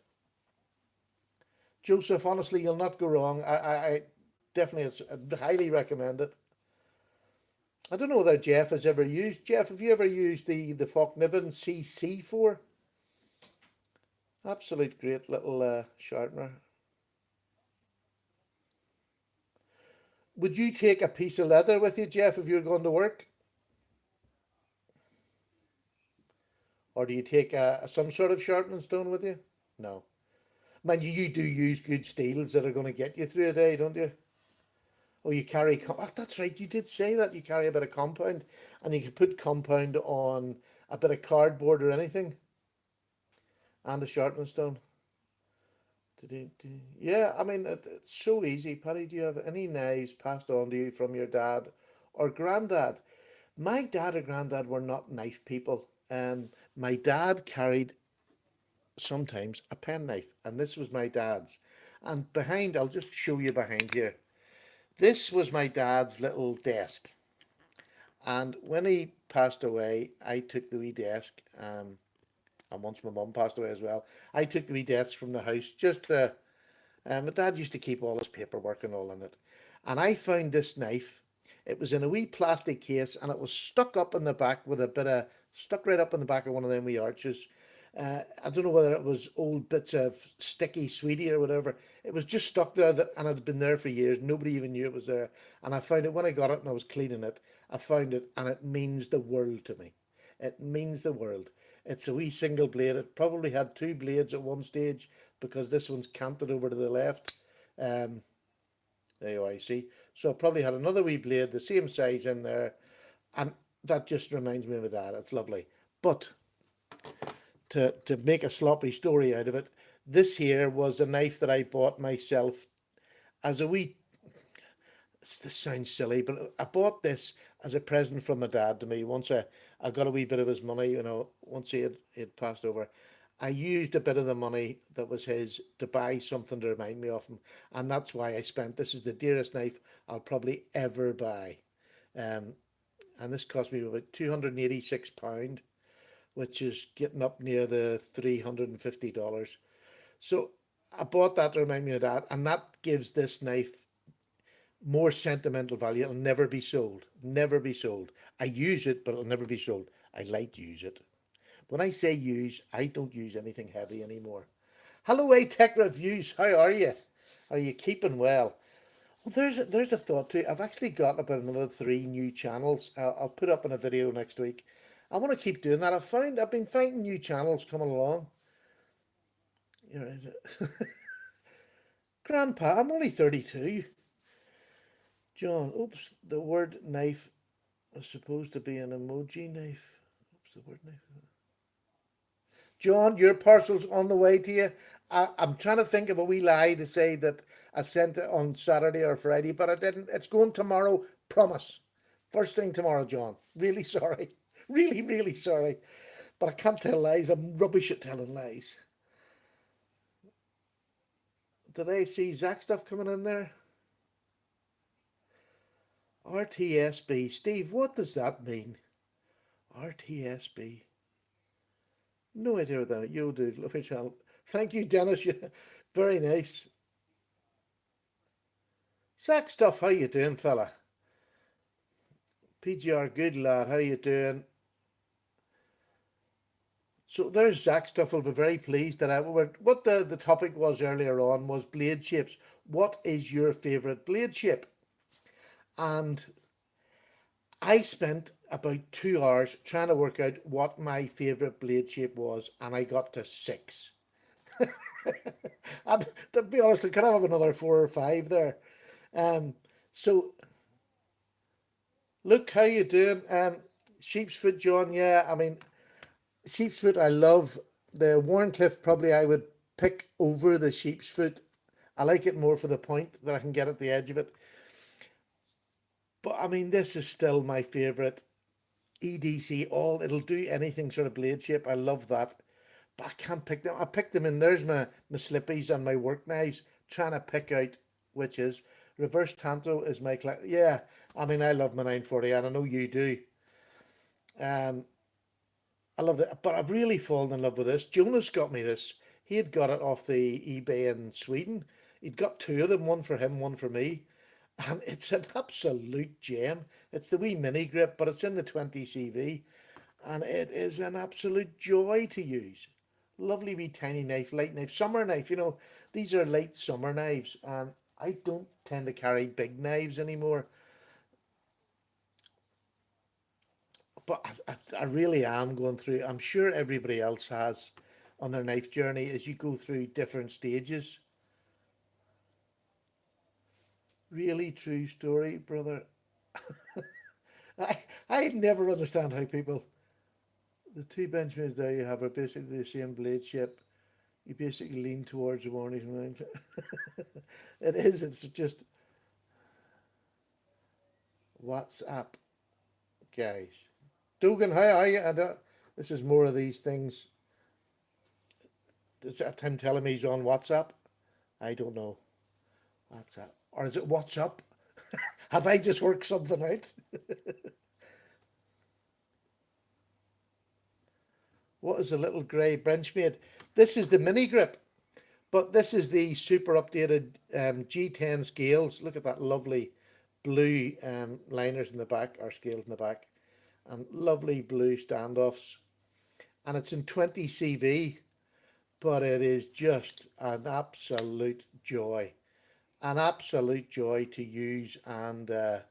S1: Joseph, honestly, you'll not go wrong. I definitely, I'd highly recommend it. I don't know whether Jeff has ever used. Jeff, have you ever used the Fockniven CC4? Absolute great little sharpener. Would you take a piece of leather with you, Jeff, if you're going to work? Or do you take some sort of sharpening stone with you? No. Man, you do use good steels that are going to get you through a day, don't you? Oh, you carry... Oh, that's right, you did say that. You carry a bit of compound. And you can put compound on a bit of cardboard or anything. And a sharpening stone. Yeah, I mean, it's so easy. Paddy, do you have any knives passed on to you from your dad or granddad? My dad or granddad were not knife people. My dad carried sometimes a penknife, and this was my dad's. And behind, I'll just show you behind here. This was my dad's little desk. And when he passed away, I took the wee desk, and once my mum passed away as well, I took the wee desk from the house just to, my dad used to keep all his paperwork and all in it. And I found this knife. It was in a wee plastic case and it was stuck up in the back with a bit of, stuck right up in the back of one of them wee arches. I don't know whether it was old bits of sticky sweetie or whatever. It was just stuck there and it had been there for years. Nobody even knew it was there. And I found it when I got it and I was cleaning it. I found it and it means the world to me. It means the world. It's a wee single blade. It probably had two blades at one stage because this one's canted over to the left. There you are, you see. So I probably had another wee blade, the same size in there. And that just reminds me of that. It's lovely. But to make a sloppy story out of it, this here was a knife that I bought myself as a wee... This sounds silly, but I bought this as a present from my dad to me. Once I got a wee bit of his money, you know, once he had passed over. I used a bit of the money that was his to buy something to remind me of him. And that's why I spent, this is the dearest knife I'll probably ever buy. And this cost me about £286, which is getting up near the $350. So I bought that to remind me of that. And that gives this knife more sentimental value. It'll never be sold. Never be sold. I use it, but it'll never be sold. I like to use it. When I say use, I don't use anything heavy anymore. Hello, Tech Reviews. How are you? Are you keeping well? Well, there's a thought too. I've actually got about another 3 new channels. I'll put up in a video next week. I want to keep doing that. I've been finding new channels coming along. You're Grandpa, I'm only 32. John, oops, the word knife is supposed to be an emoji knife. Oops, the word knife. John, your parcel's on the way to you. I'm trying to think of a wee lie to say that I sent it on Saturday or Friday, but I didn't. It's going tomorrow, promise. First thing tomorrow, John. Really sorry. Really, really sorry. But I can't tell lies. I'm rubbish at telling lies. Did I see Zach stuff coming in there? RTSB. Steve, what does that mean? RTSB. No idea what that. You'll do. Thank you, Dennis. Very nice. Zach stuff, how you doing, fella? PGR, good lad. How you doing? So there's Zach stuff. I'll be very pleased that what the topic was earlier on was blade shapes. What is your favourite blade shape? And I spent about 2 hours trying to work out what my favourite blade shape was, and I got to six. And to be honest, I could have another four or five there. Um, so look how you doing. Sheep's foot, John. Yeah, I mean, sheep's foot. I love the Warncliffe. Probably I would pick over the sheep's foot. I like it more for the point that I can get at the edge of it. But I mean, this is still my favourite. EDC, all it'll do anything sort of blade shape. I love that. But I can't pick them. I picked them in. There's my slippies and my work knives. Trying to pick out which is reverse tanto is my yeah. I mean, I love my 940, and I know you do. Um, I love it, but I've really fallen in love with this. Jonas got me this. He had got it off the eBay in Sweden. He'd got two of them, one for him, one for me, and it's an absolute gem. It's the wee mini grip, but it's in the 20 CV, and it is an absolute joy to use. Lovely wee tiny knife, light knife, summer knife. These are light summer knives, and I don't tend to carry big knives anymore. But I really am going through. I'm sure everybody else has on their knife journey as you go through different stages. Really true story, brother. I I never understand how people the two Benjamins there you have are basically the same blade shape. You basically lean towards the warning. It is. It's just WhatsApp, guys. Dugan, how are you? This is more of these things. Is that him telling me he's on WhatsApp? I don't know. WhatsApp. Or is it WhatsApp? Have I just worked something out? What is a little grey Benchmade? This is the mini grip, but this is the super updated G10 scales. Look at that lovely blue liners in the back, or scales in the back, and lovely blue standoffs. And it's in 20 CV, but it is just an absolute joy. An absolute joy to use and to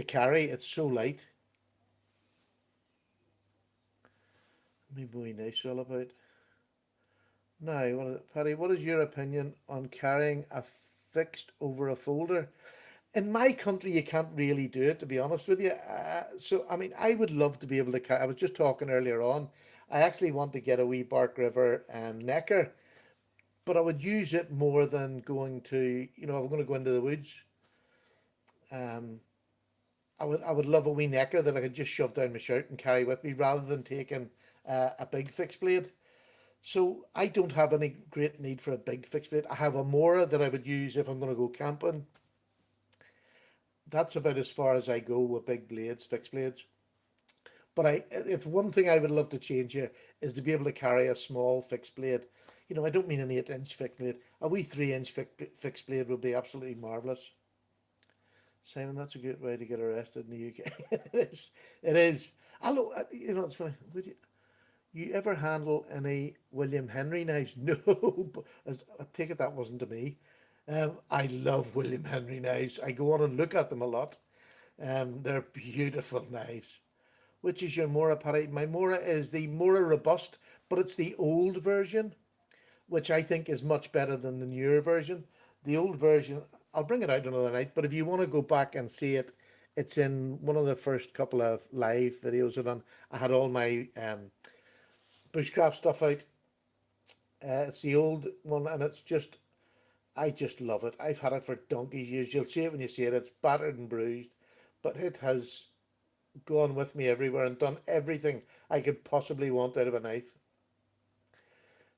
S1: carry. It's so light. Maybe we nice all about. Now, Paddy, what is your opinion on carrying a fixed over a folder? In my country, you can't really do it, to be honest with you. So, I mean, I would love to be able to carry. I was just talking earlier on. I actually want to get a wee Bark River necker, but I would use it more than going to, if I'm going to go into the woods. Um, I would love a wee necker that I could just shove down my shirt and carry with me rather than taking a big fixed blade. So I don't have any great need for a big fixed blade. I have a Mora that I would use if I'm going to go camping. That's about as far as I go with big blades, fixed blades. But if one thing I would love to change here is to be able to carry a small fixed blade. I don't mean an 8-inch fixed blade. A wee 3-inch fixed blade would be absolutely marvelous. Simon, that's a great way to get arrested in the UK. It is. It is. Hello, it's funny. Would you ever handle any William Henry knives? No, but I take it that wasn't to me. I love William Henry knives. I go on and look at them a lot. They're beautiful knives. Which is your Mora, Paddy? My Mora is the Mora Robust, but it's the old version, which I think is much better than the newer version. The old version, I'll bring it out another night, but if you want to go back and see it, it's in one of the first couple of live videos I done. I had all my bushcraft stuff out. It's the old one, and I just love it. I've had it for donkey's years. You'll see it when you see it. It's battered and bruised, but it has gone with me everywhere and done everything I could possibly want out of a knife.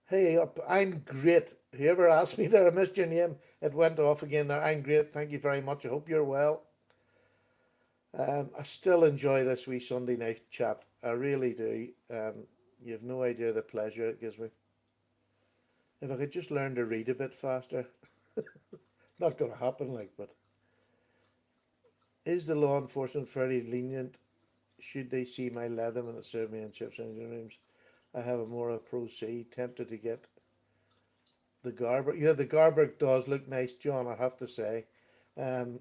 S1: Hey, I'm great. Whoever asked me there, I missed your name. It went off again there. I'm great. Thank you very much. I hope you're well. I still enjoy this wee Sunday night chat. I really do. You have no idea the pleasure it gives me. If I could just learn to read a bit faster. Not going to happen, but is the law enforcement fairly lenient? Should they see my leather when it served me in chips engine rooms? I have a more Pro C. Tempted to get the Garber. Yeah, the Garber does look nice, John, I have to say. Um,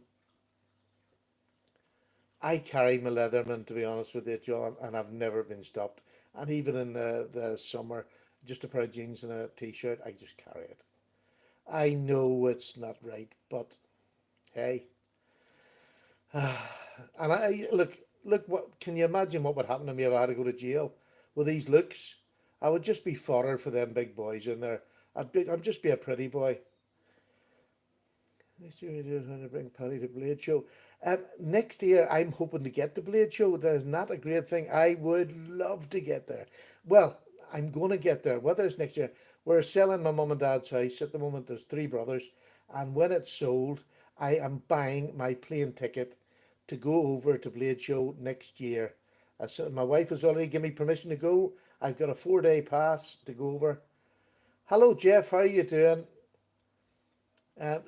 S1: I carry my Leatherman, to be honest with you, John, and I've never been stopped. And even in the summer, just a pair of jeans and a t-shirt, I just carry it. I know it's not right, but hey, and I look. What can you imagine what would happen to me if I had to go to jail with these looks? I would just be fodder for them big boys in there. I'd just be a pretty boy. Next year, we're going to bring Paddy to Blade Show. Next year, I'm hoping to get the Blade Show. That's not a great thing. I would love to get there. Well, I'm going to get there. Whether it's next year, we're selling my mum and dad's house at the moment. There's three brothers, and when it's sold, I am buying my plane ticket to go over to Blade Show next year. So my wife has already given me permission to go. I've got a 4 day pass to go over. Hello, Jeff. How are you doing?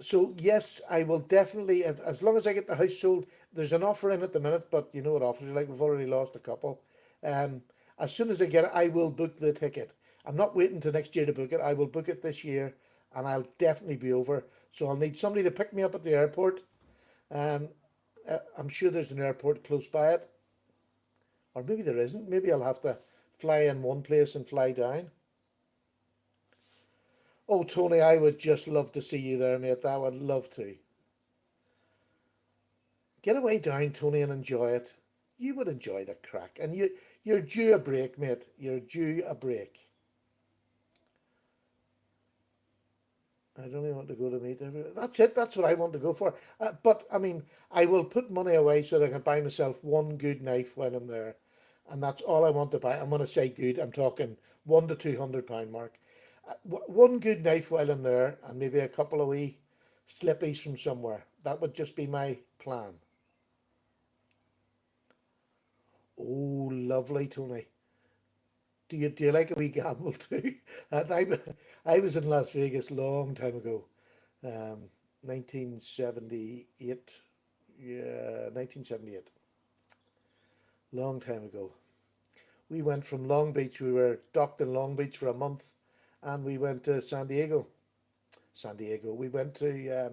S1: So yes, I will definitely, as long as I get the house sold. There's an offer in at the minute, but you know what offers are like. We've already lost a couple. Um, as soon as I get it, I will book the ticket. I'm not waiting till next year to book it. I will book it this year, and I'll definitely be over. So I'll need somebody to pick me up at the airport. Um, I'm sure there's an airport close by it, or maybe there isn't. Maybe I'll have to fly in one place and fly down. Oh, Tony, I would just love to see you there, mate. I would love to. Get away down, Tony, and enjoy it. You would enjoy the crack. And you're due a break, mate. You're due a break. I don't even want to go to meet everyone. That's it. That's what I want to go for. But, I mean, I will put money away so that I can buy myself one good knife when I'm there. And that's all I want to buy. I'm going to say good. I'm talking £100 to £200 mark. One good knife while I'm there, and maybe a couple of wee slippies from somewhere. That would just be my plan. Oh, lovely, Tony. Do you like a wee gamble too? I was in Las Vegas long time ago, 1978. Yeah, 1978. Long time ago. We went from Long Beach. We were docked in Long Beach for a month, and we went to San Diego. San Diego. We went to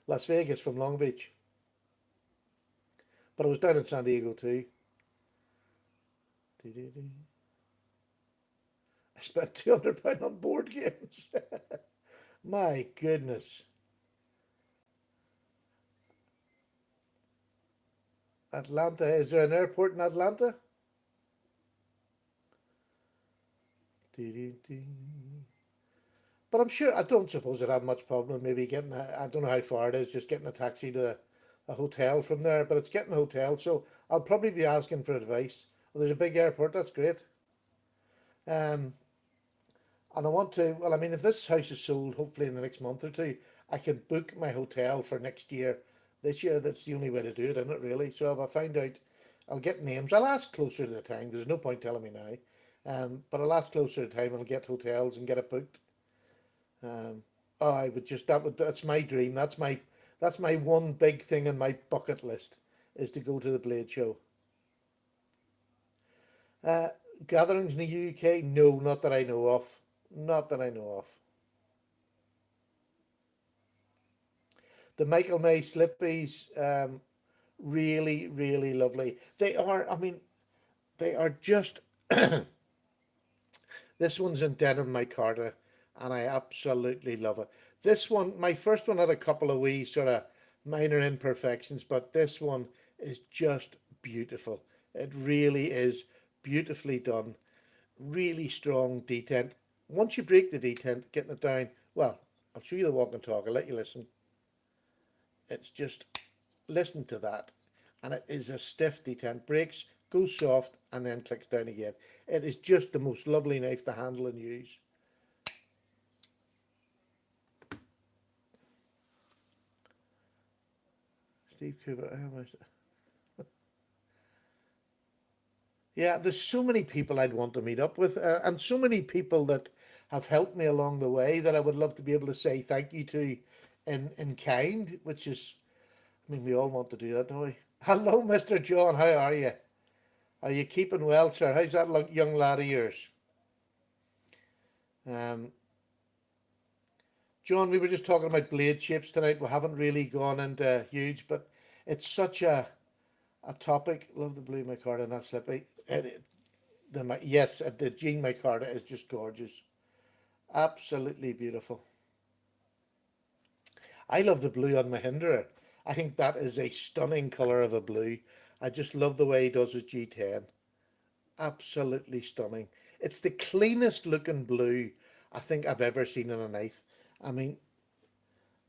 S1: Las Vegas from Long Beach, but I was down in San Diego too. I spent £200 on board games. My goodness. Atlanta. Is there an airport in Atlanta? But I'm sure, I don't suppose I'd have much problem maybe getting, I don't know how far it is, just getting a taxi to a hotel from there, but it's getting a hotel, so I'll probably be asking for advice. Well, there's a big airport, that's great. Um, and I want to, well, I mean, if this house is sold, hopefully in the next month or two, I can book my hotel for next year. This year, that's the only way to do it, isn't it, really? So if I find out, I'll get names. I'll ask closer to the time, 'cause there's no point telling me now. But I'll ask closer to the time and I'll get hotels and get it booked. Um, oh, I would just, that's my dream. That's my one big thing on my bucket list is to go to the Blade Show. Uh, Gatherings in the UK? No, not that I know of. Not that I know of. The Michael May Slippies, really, really lovely. They are, I mean, they are just, this one's in denim micarta, and I absolutely love it. This one, my first one had a couple of wee sort of minor imperfections, but this one is just beautiful. It really is beautifully done. Really strong detent. Once you break the detent, getting it down, well, I'll show you the walk and talk. I'll let you listen. It's just, listen to that. And it is a stiff detent. Breaks, goes soft, and then clicks down again. It is just the most lovely knife to handle and use. Steve Cooper. Yeah, there's so many people I'd want to meet up with, and so many people that have helped me along the way that I would love to be able to say thank you to in kind, which is, I mean, we all want to do that, don't we? Hello, Mr. John, how are you? Are you keeping well, sir? How's that young lad of yours? Um, John, we were just talking about blade shapes tonight. We haven't really gone into huge, but it's such A topic, love the blue micarta, not slippy. Yes, the jean micarta is just gorgeous. Absolutely beautiful. I love the blue on Mahindra. I think that is a stunning colour of a blue. I just love the way he does his G10. Absolutely stunning. It's the cleanest looking blue I think I've ever seen in a knife. I mean,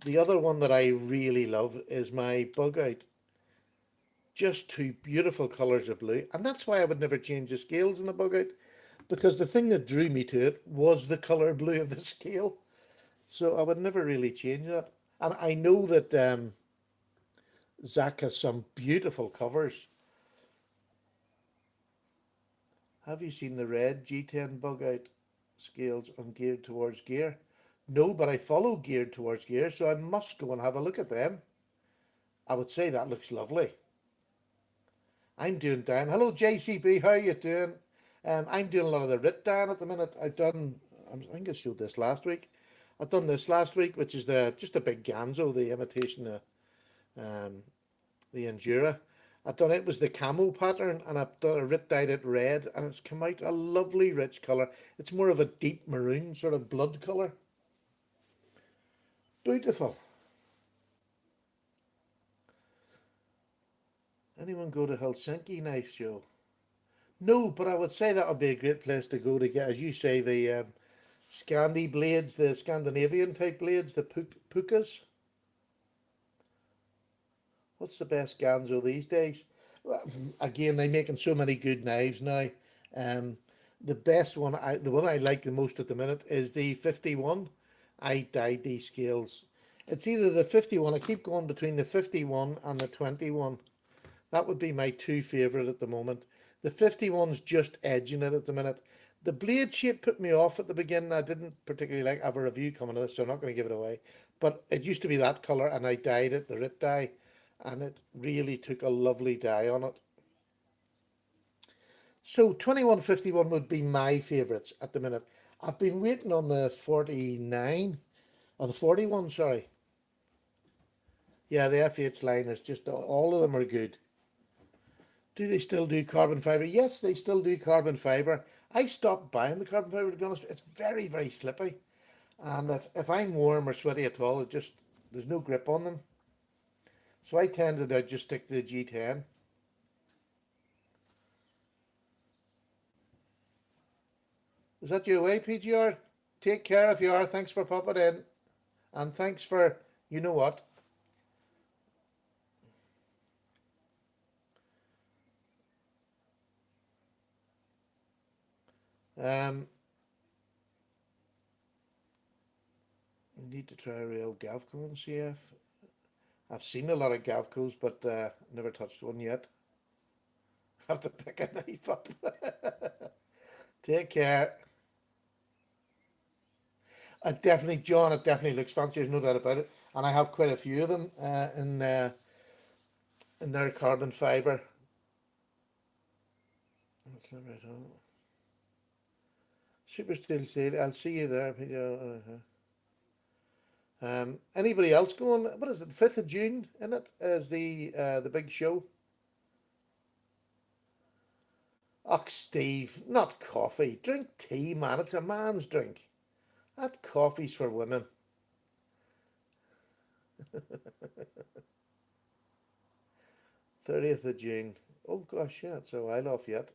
S1: the other one that I really love is my bug out. Just two beautiful colours of blue. And that's why I would never change the scales in the bug out. Because the thing that drew me to it was the colour blue of the scale. So I would never really change that. And I know that Zach has some beautiful covers. Have you seen the red G10 bug out scales on Geared Towards Gear? No, but I follow Geared Towards Gear, so I must go and have a look at them. I would say that looks lovely. I'm doing Dan. Hello JCB, how are you doing? I'm doing a lot of the Rit Dan at the minute. I think I showed this last week. I've done this last week, which is just a big Ganzo, the imitation of the Endura. I've done it was the camo pattern, and I've done a Rit dyed it red, and it's come out a lovely rich colour. It's more of a deep maroon, sort of blood colour. Beautiful. Anyone go to Helsinki Knife Show? No, but I would say that would be a great place to go to get, as you say, the Scandi blades, the Scandinavian type blades, the pukas. What's the best Ganzo these days? Well, again, they're making so many good knives now. The best one, the one I like the most at the minute is the 51. I dyed these scales. It's either the 51, I keep going between the 51 and the 21. That would be my two favourite at the moment. The 51's just edging it at the minute. The blade shape put me off at the beginning. I didn't particularly like. I have a review coming on this, so I'm not going to give it away. But it used to be that colour, and I dyed it, the Rit dye, and it really took a lovely dye on it. So 2151 would be my favourites at the minute. I've been waiting on the 49, or the 41, sorry. Yeah, the F8's line is just, all of them are good. Do they still do carbon fibre? Yes, they still do carbon fibre. I stopped buying the carbon fibre, to be honest. It's very, very slippy. And if I'm warm or sweaty at all, there's no grip on them. So I tend to just stick to the G10. Is that you away, PGR? Take care if you are. Thanks for popping in. And thanks for, you know what? We need to try a real Gavco and CF. I've seen a lot of Gavcos, but never touched one yet. Have to pick a knife up. Take care. John, it definitely looks fancy, there's no doubt about it. And I have quite a few of them in their carbon fibre. That's not right on. Super Steel Steel, I'll see you there. Anybody else going? What is it? 5th of June in it as the big show. Och, Steve, not coffee. Drink tea, man. It's a man's drink. That coffee's for women. 30th of June. Oh gosh, yeah, it's a while off yet.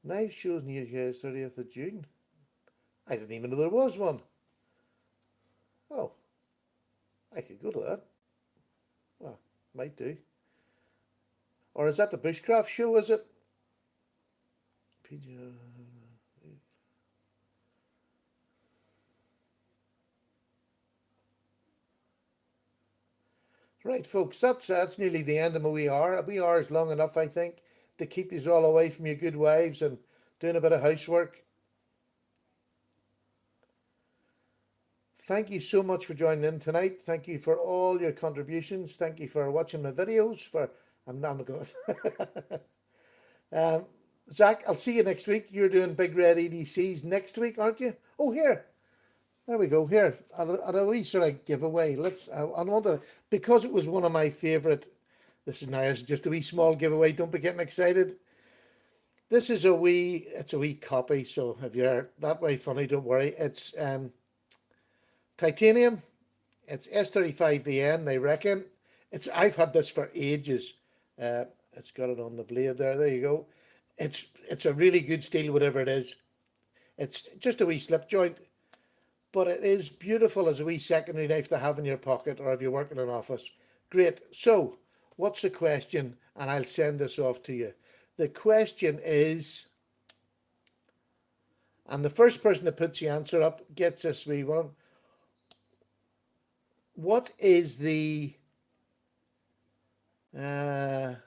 S1: Knife shows near here, 30th of June. I didn't even know there was one. Oh, I could go to that. Well, might do. Or is that the Bushcraft show, is it? Right, folks, that's nearly the end of my wee hour. A wee hour is long enough, I think, to keep you all away from your good wives and doing a bit of housework. Thank you so much for joining in tonight. Thank you for all your contributions. Thank you for watching my videos. I'm not going to. Zach, I'll see you next week. You're doing Big Red EDCs next week, aren't you? Oh, here. There we go. Here, at a wee sort of giveaway. I want to, because it was one of my favourite This is now just a wee small giveaway. Don't be getting excited. This is it's a wee copy. So if you're that way funny, don't worry. It's titanium. It's S35VN, they reckon. I've had this for ages. It's got it on the blade there. There you go. It's a really good steel, whatever it is. It's just a wee slip joint, but it is beautiful as a wee secondary knife to have in your pocket, or if you work in an office. Great. So, what's the question? And I'll send this off to you. The question is, and the first person that puts the answer up gets this wee one. What is the let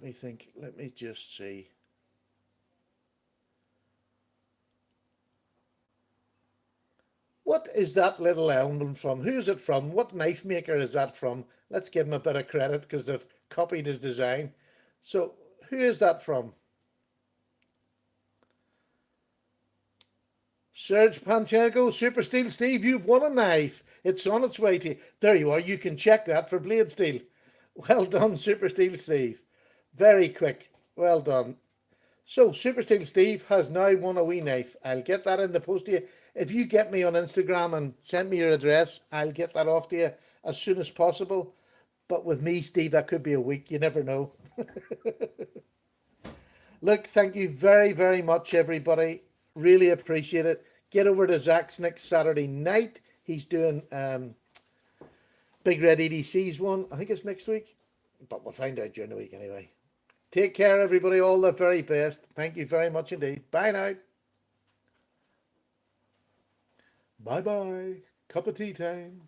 S1: me think. Let me just see. What is that little emblem from? Who is it from? What knife maker is that from? Let's give him a bit of credit because they've copied his design. So, who is that from? Serge Panchenko, Super Steel Steve, you've won a knife. It's on its way to you. There you are. You can check that for Blade Steel. Well done, Super Steel Steve. Very quick. Well done. So, Super Steel Steve has now won a wee knife. I'll get that in the post to you. If you get me on Instagram and send me your address, I'll get that off to you as soon as possible. But with me, Steve, that could be a week. You never know. Look, thank you very, very much, everybody. Really appreciate it. Get over to Zach's next Saturday night. He's doing Big Red EDC's one. I think it's next week. But we'll find out during the week anyway. Take care, everybody. All the very best. Thank you very much indeed. Bye now. Bye-bye. Cup of tea time.